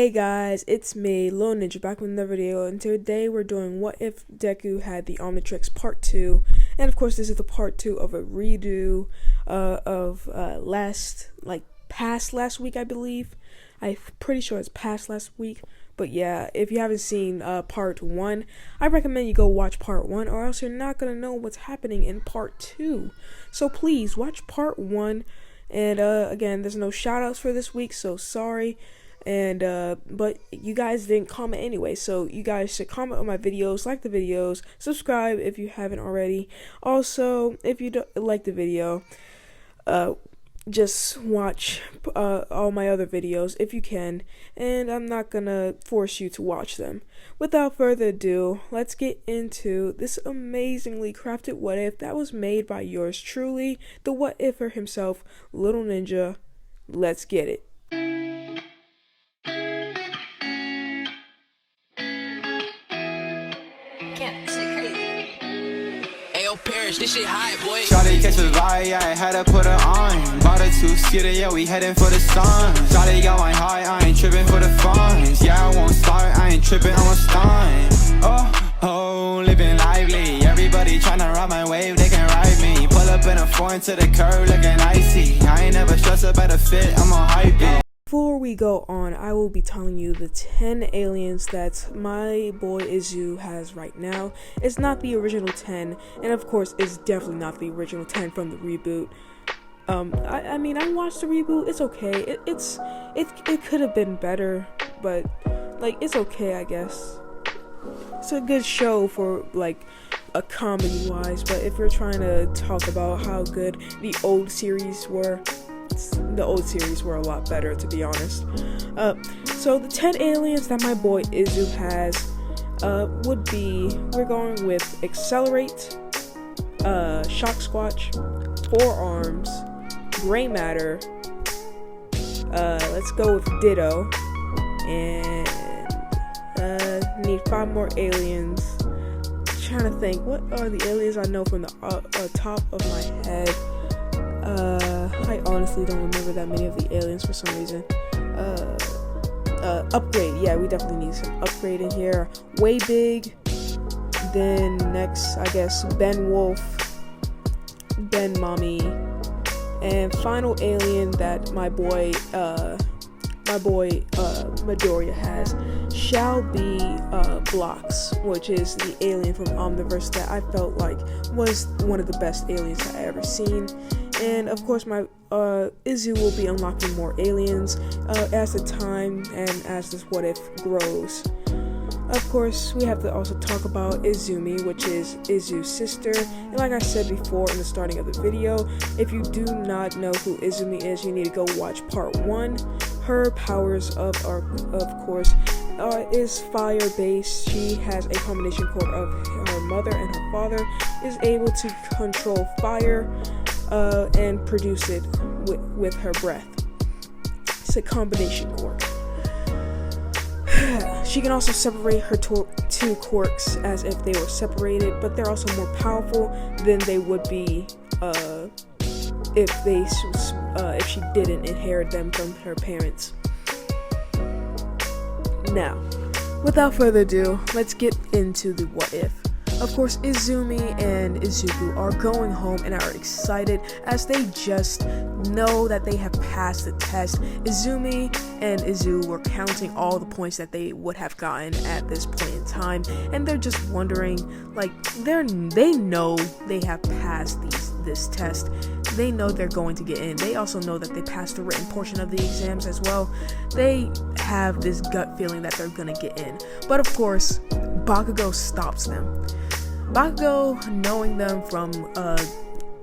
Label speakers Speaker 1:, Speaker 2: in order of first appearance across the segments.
Speaker 1: Hey guys, it's me, Lil Ninja, back with another video, and today we're doing what if Deku had the Omnitrix part 2, and of course this is the part 2 of a redo of past last week, I believe. I'm pretty sure it's past last week, but yeah, if you haven't seen part 1, I recommend you go watch part 1, or else you're not going to know what's happening in part 2. So please, watch part 1, and again, there's no shoutouts for this week, so sorry. And but you guys didn't comment anyway, so you guys should comment on my videos, like the videos, subscribe if you haven't already. Also, if you don't like the video, just watch all my other videos if you can, and I'm not gonna force you to watch them. Without further ado, let's get into this amazingly crafted what if that was made by yours truly, the what ifer himself, Little Ninja. Let's get it.
Speaker 2: This shit high, boy.
Speaker 3: Shawty catch a vibe, yeah, I had to put her on. Bought a two-seater, yeah, we heading for the sun. Shawty got my high, I ain't tripping for the funds. Yeah, I won't start, I ain't tripping, I'm a stun. Oh, living lively. Everybody tryna ride my wave, they can ride me. Pull up in a foreign to the curb, looking icy. I ain't never stressed about a fit, I'm a hype it.
Speaker 1: Before we go on, I will be telling you the 10 aliens that my boy Izu has right now. It's not the original 10, and of course, it's definitely not the original 10 from the reboot. I mean, I watched the reboot. It's okay. It could have been better, but like it's okay, I guess. It's a good show for like a comedy wise, but if you're trying to talk about how good the old series were, the old series were a lot better, to be honest. So the 10 aliens that my boy Izu has would be, we're going with Accelerate, Shock Squatch, Forearms, Gray Matter, let's go with Ditto, and need 5 more aliens. Trying to think, what are the aliens I know from the top of my head? I honestly don't remember that many of the aliens for some reason. Upgrade, yeah, we definitely need some upgrade in here. Way Big. Then next, I guess, Ben Wolf, Ben Mommy, and final alien that my boy Midoriya has shall be Blocks, which is the alien from Omniverse that I felt like was one of the best aliens I ever seen. And of course, my Izu will be unlocking more aliens as the time and as this what if grows. Of course, we have to also talk about Izumi, which is Izu's sister. And like I said before in the starting of the video, if you do not know who Izumi is, you need to go watch part 1. Her powers of course is fire based. She has a combination core of her mother and her father, is able to control fire and produce it with her breath. It's a combination quirk. She can also separate her two quirks as if they were separated, but they're also more powerful than they would be if she didn't inherit them from her parents. Now, without further ado, let's get into the what if. Of course, Izumi and Izuku are going home and are excited as they just know that they have passed the test. Izumi and Izu were counting all the points that they would have gotten at this point in time, and they're just wondering, like, they know they have passed this test. They know they're going to get in. They also know that they passed the written portion of the exams as well. They have this gut feeling that they're gonna get in. But of course, Bakugo stops them. Bakugo, knowing them from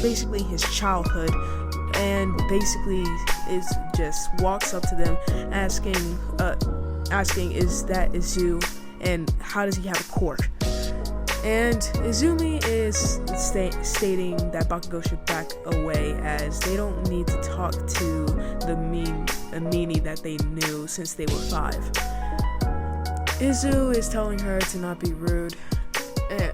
Speaker 1: basically his childhood, and basically is just walks up to them asking is that Izu, and how does he have a quirk? And Izumi is stating that Bakugo should back away as they don't need to talk to the meanie that they knew since they were 5. Izu is telling her to not be rude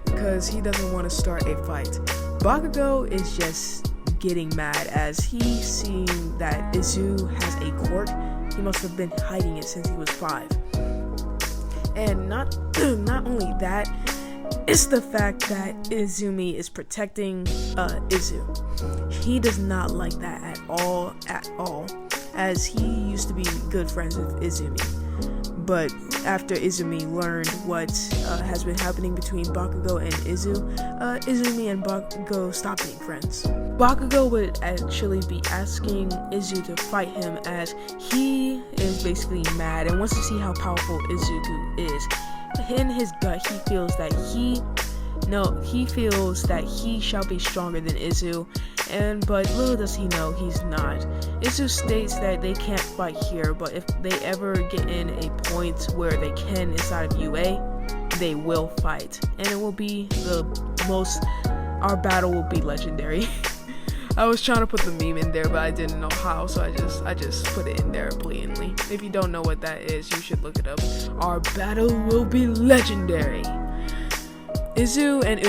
Speaker 1: because he doesn't want to start a fight. Bakugo is just getting mad as he's seeing that Izu has a quirk He must have been hiding it since he was 5. And not only that, it's the fact that Izumi is protecting Izu. He does not like that at all, as he used to be good friends with Izumi. But after Izumi learned what has been happening between Bakugo and Izumi and Bakugo stopped being friends. Bakugo would actually be asking Izu to fight him, as he is basically mad and wants to see how powerful Izuku is. In his gut, he feels that he shall be stronger than Izu, but little does he know he's not. Izu states that they can't fight here, but if they ever get in a point where they can inside of UA, they will fight, and it will be our battle will be legendary. I was trying to put the meme in there, but I didn't know how, so I just put it in there blatantly. If you don't know what that is, you should look it up. Our battle will be legendary. Izu and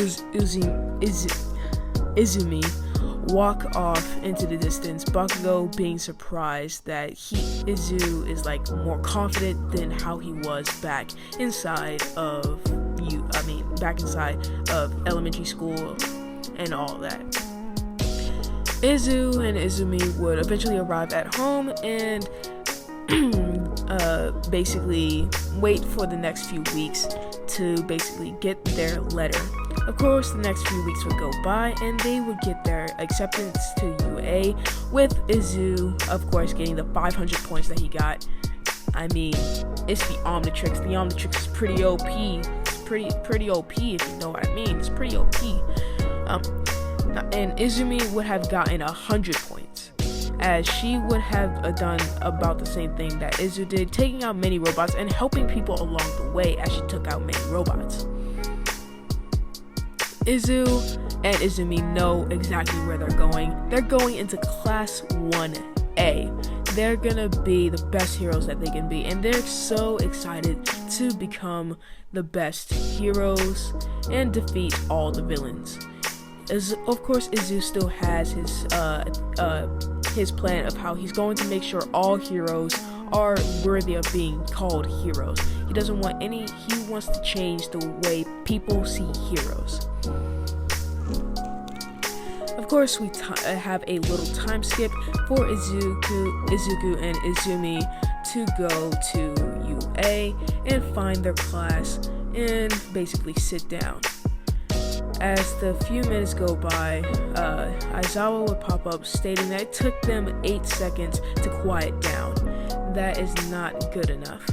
Speaker 1: Izumi walk off into the distance, Bakugo being surprised that Izu is like more confident than how he was back inside of elementary school and all that. Izu and Izumi would eventually arrive at home and basically wait for the next few weeks to basically get their letter. Of course, the next few weeks would go by and they would get their acceptance to UA, with Izu, of course, getting the 500 points that he got. I mean, it's the Omnitrix. The Omnitrix is pretty OP. It's pretty OP, if you know what I mean. It's pretty OP. And Izumi would have gotten 100 points, as she would have done about the same thing that Izu did, taking out many robots and helping people along the way as she took out many robots. Izu and Izumi know exactly where they're going. They're going into Class 1A. They're gonna be the best heroes that they can be, and they're so excited to become the best heroes and defeat all the villains. Of course, Izu still has his plan of how he's going to make sure all heroes are worthy of being called heroes. He doesn't want he wants to change the way people see heroes. Of course, we have a little time skip for Izuku and Izumi to go to UA and find their class and basically sit down. As the few minutes go by, Aizawa would pop up stating that it took them 8 seconds to quiet down. That is not good enough,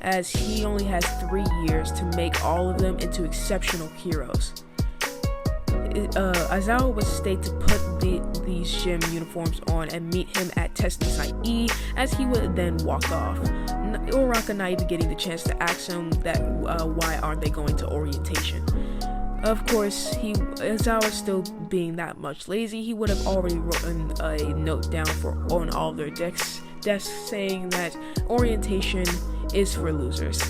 Speaker 1: as he only has 3 years to make all of them into exceptional heroes. Aizawa would state to put these gym uniforms on and meet him at testing site E, as he would then walk off. Uraraka not even getting the chance to ask him that why aren't they going to orientation. Of course, Aizawa still being that much lazy, he would have already written a note down on all of their desks saying that orientation is for losers.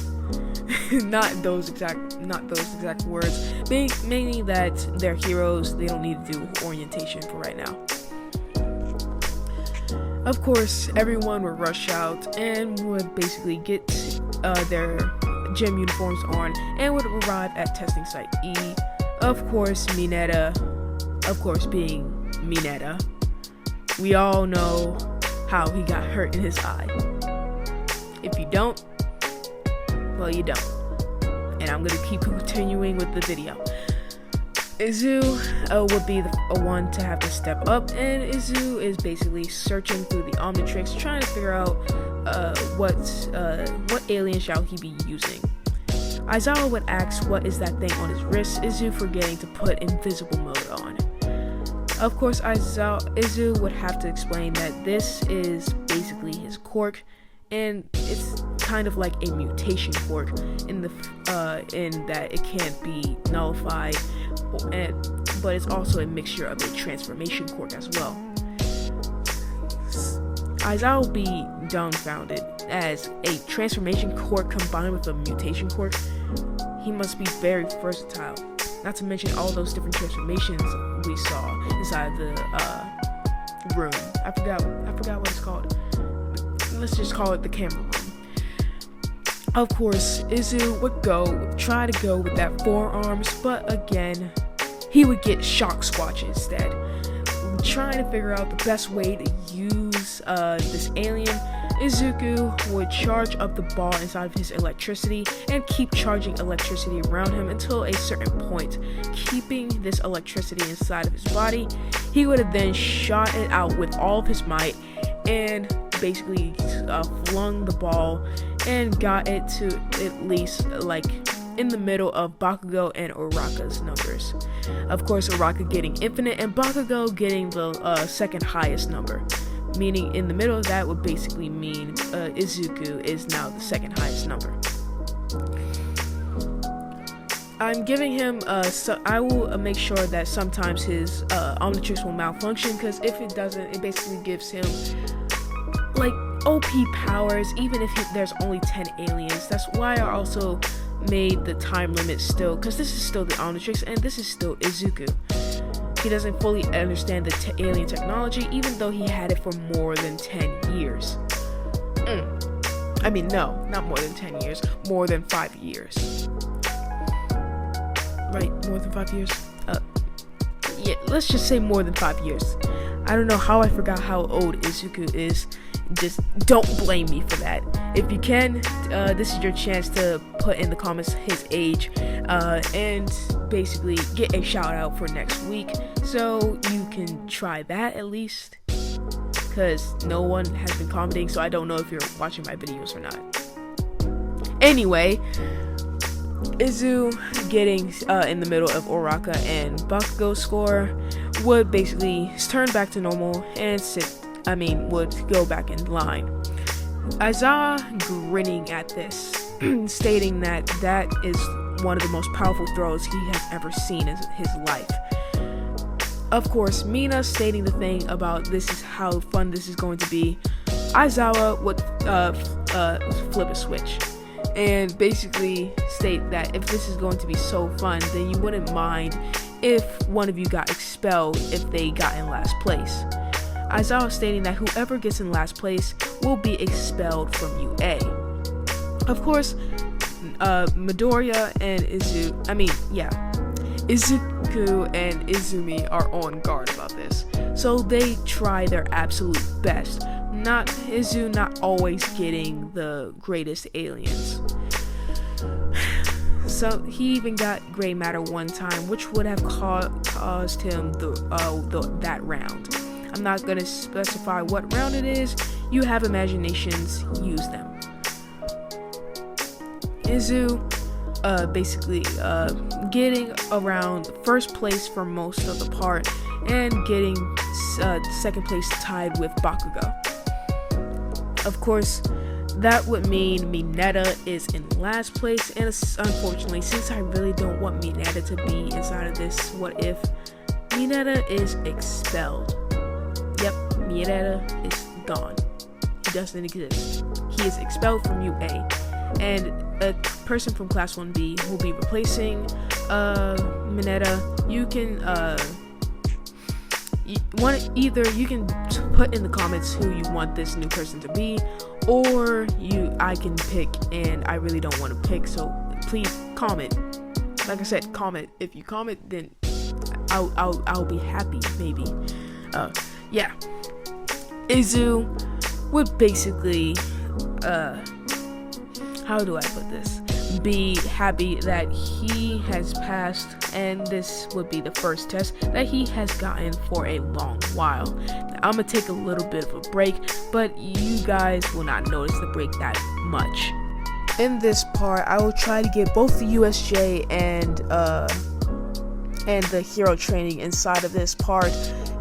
Speaker 1: not those exact words, mainly that they're heroes, they don't need to do orientation for right now. Of course, everyone would rush out and would basically get their gym uniforms on and would arrive at testing site E. Of course, Mineta, being Mineta, we all know how he got hurt in his eye. If you don't, well, you don't. And I'm gonna keep continuing with the video. Izu would be the one to have to step up, and Izu is basically searching through the Omnitrix, trying to figure out what alien shall he be using. Aizawa would ask what is that thing on his wrist, Izu forgetting to put invisible mode on. Of course, Izu would have to explain that this is basically his quirk, and it's kind of like a mutation quirk in that it can't be nullified, but it's also a mixture of a transformation quirk as well. Aizawa will be dumbfounded, as a transformation quirk combined with a mutation quirk, he must be very versatile. Not to mention all those different transformations we saw inside the room. I forgot what it's called. let's just call it the camera room. Of course, Izu would try to go with that forearms, but again, he would get shock squatch instead. Trying to figure out the best way to use this alien, Izuku would charge up the ball inside of his electricity and keep charging electricity around him until a certain point, keeping this electricity inside of his body. He would have then shot it out with all of his might and basically flung the ball and got it to at least like in the middle of Bakugo and Uraka's numbers. Of course, Uraka getting infinite and Bakugo getting the second highest number, meaning in the middle of that would basically mean Izuku is now the second highest number. I'm giving him I will make sure that sometimes his Omnitrix will malfunction, because if it doesn't, it basically gives him like OP powers even if there's only 10 aliens. That's why I also made the time limit still, because this is still the Omnitrix and this is still Izuku. He doesn't fully understand the alien technology, even though he had it for more than 10 years. I mean, no, not more than 10 years, more than 5 years. Right, more than 5 years? Yeah, let's just say more than 5 years. I don't know how I forgot how old Izuku is. Just don't blame me for that. If you can, this is your chance to put in the comments his age and basically get a shout out for next week, so you can try that at least, because no one has been commenting, so I don't know if you're watching my videos or not. Anyway, Izu getting in the middle of Uraka and Bakugo's score would basically turn back to normal and would go back in line. Aizawa grinning at this, stating that that is one of the most powerful throws he has ever seen in his life. Of course, Mina stating the thing about this is how fun this is going to be. Aizawa would flip a switch and basically state that if this is going to be so fun, then you wouldn't mind if one of you got expelled if they got in last place. Aizawa stating that whoever gets in last place will be expelled from UA. Of course, Midoriya and Izuku and Izumi are on guard about this, so they try their absolute best. Izu not always getting the greatest aliens. So he even got gray matter one time, which would have caused him that round. I'm not going to specify what round it is. You have imaginations, use them. Izu basically getting around first place for most of the part and getting second place tied with Bakugo. Of course, that would mean Mineta is in last place, and unfortunately, since I really don't want Mineta to be inside of this what if, Mineta is expelled. Yep, Mineta is gone. He doesn't exist. He is expelled from UA, and a person from Class 1B will be replacing Mineta. You can either you can put in the comments who you want this new person to be, or I can pick, and I really don't want to pick, so please comment. Like I said, comment. If you comment, then I'll be happy, maybe. Yeah. Izu would basically how do I put this? Be happy that he has passed, and this would be the first test that he has gotten for a long while. Now, I'm gonna take a little bit of a break, but you guys will not notice the break that much. In this part, I will try to get both the USJ and the hero training inside of this part.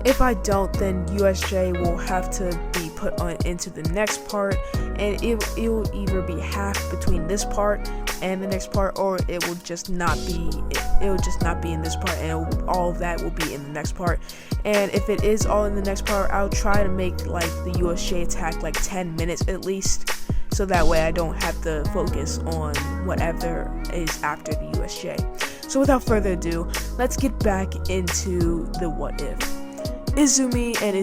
Speaker 1: If I don't, then USJ will have to be put on into the next part, and it will either be half between this part and the next part, or it will just not be. It will just not be in this part, and all of that will be in the next part. And if it is all in the next part, I'll try to make like the USJ attack like 10 minutes at least, so that way I don't have to focus on whatever is after the USJ. So without further ado, let's get back into the what if. Izumi and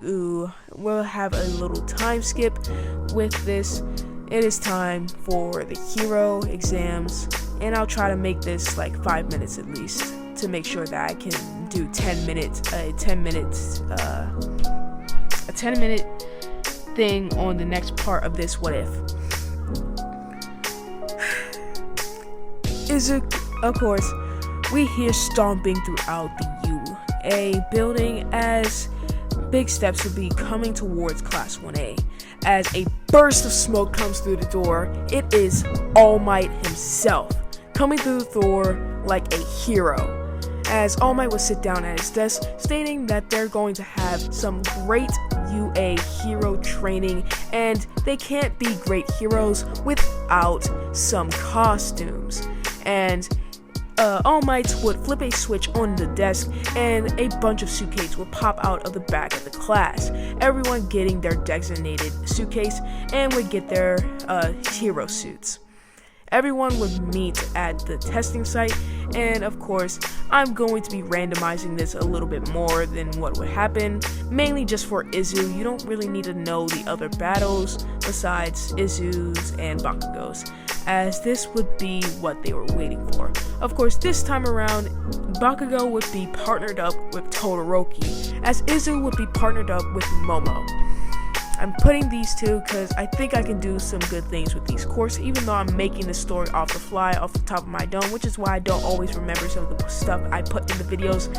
Speaker 1: Izuku will have a little time skip with this. It is time for the hero exams, and I'll try to make this like 5 minutes at least to make sure that I can do a 10 minute thing on the next part of this what if. Izuku, of course, we hear stomping throughout the UA building as big steps will be coming towards Class 1A. As a burst of smoke comes through the door, it is All Might himself, coming through the door like a hero. As All Might will sit down at his desk, stating that they're going to have some great UA hero training, and they can't be great heroes without some costumes. And All Might would flip a switch on the desk, and a bunch of suitcases would pop out of the back of the class, everyone getting their designated suitcase and would get their hero suits. Everyone would meet at the testing site, and of course, I'm going to be randomizing this a little bit more than what would happen, mainly just for Izu. You don't really need to know the other battles besides Izu's and Bakugo's, as this would be what they were waiting for. Of course, this time around, Bakugo would be partnered up with Todoroki, as Izu would be partnered up with Momo. I'm putting these two because I think I can do some good things with these courses, even though I'm making the story off the fly, off the top of my dome, which is why I don't always remember some of the stuff I put in the videos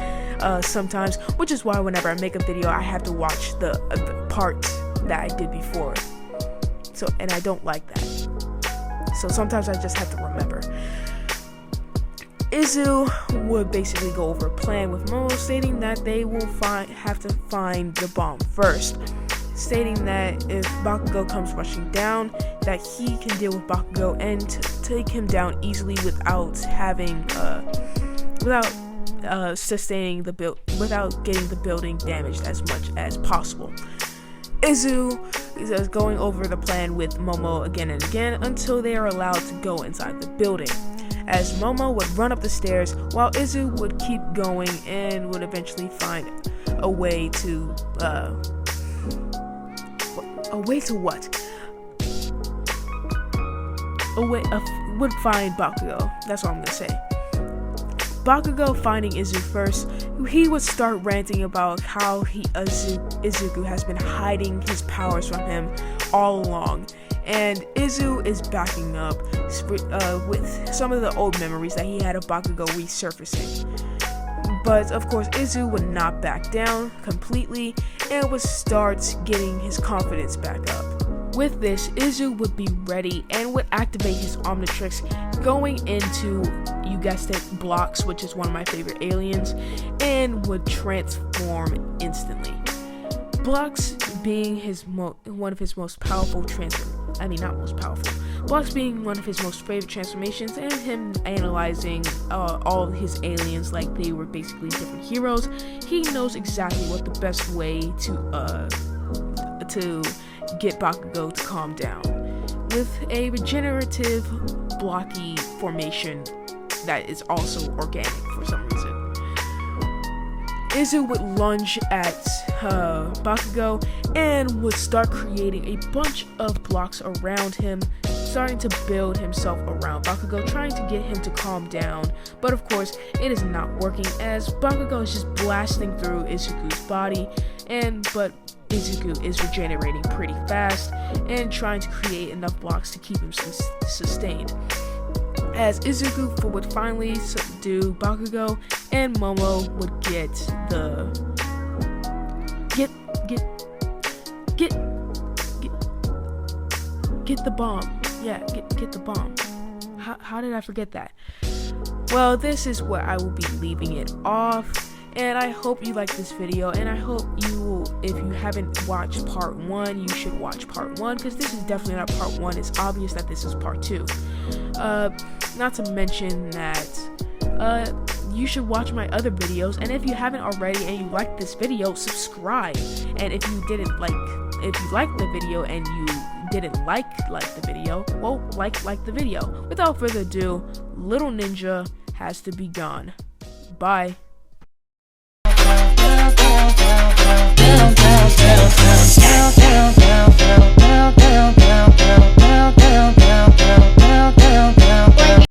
Speaker 1: sometimes, which is why whenever I make a video, I have to watch the part that I did before. So, and I don't like that. So sometimes I just have to remember. Izu would basically go over a plan with Momo, stating that they will have to find the bomb first, stating that if Bakugo comes rushing down, that he can deal with Bakugo and take him down easily without sustaining without getting the building damaged as much as possible. Izu is going over the plan with Momo again and again until they are allowed to go inside the building, as Momo would run up the stairs while Izu would keep going and would eventually find a way to would find Bakugo. That's what I'm gonna say. Bakugo finding Izu first, he would start ranting about how Izuku has been hiding his powers from him all along, and Izu is backing up with some of the old memories that he had of Bakugo resurfacing. But of course, Izu would not back down completely and would start getting his confidence back up. With this, Izu would be ready and would activate his Omnitrix, going into, you guessed it, Blocks, which is one of my favorite aliens, and would transform instantly. Blocks being one of his most powerful Blocks being one of his most favorite transformations, and him analyzing all of his aliens like they were basically different heroes. He knows exactly what the best way to get Bakugo to calm down, with a regenerative blocky formation that is also organic for some reason. Izu would lunge at Bakugo and would start creating a bunch of blocks around him, starting to build himself around Bakugo, trying to get him to calm down. But of course, it is not working, as Bakugo is just blasting through Izuku's body, but Izuku is regenerating pretty fast and trying to create enough blocks to keep him sustained. As Izuku would finally subdue Bakugo, and Momo would get the bomb. Yeah, get the bomb. How did I forget that? Well, this is where I will be leaving it off. And I hope you like this video, and I hope if you haven't watched part 1, you should watch part 1, because this is definitely not part 1. It's obvious that this is part 2. Not to mention that you should watch my other videos, and if you haven't already and you like this video, subscribe. And if you liked the video and you didn't like the video, well, like the video. Without further ado, Little Ninja has to be gone. Bye.
Speaker 3: down, down, down, down, down, down, down, down, down, down, down.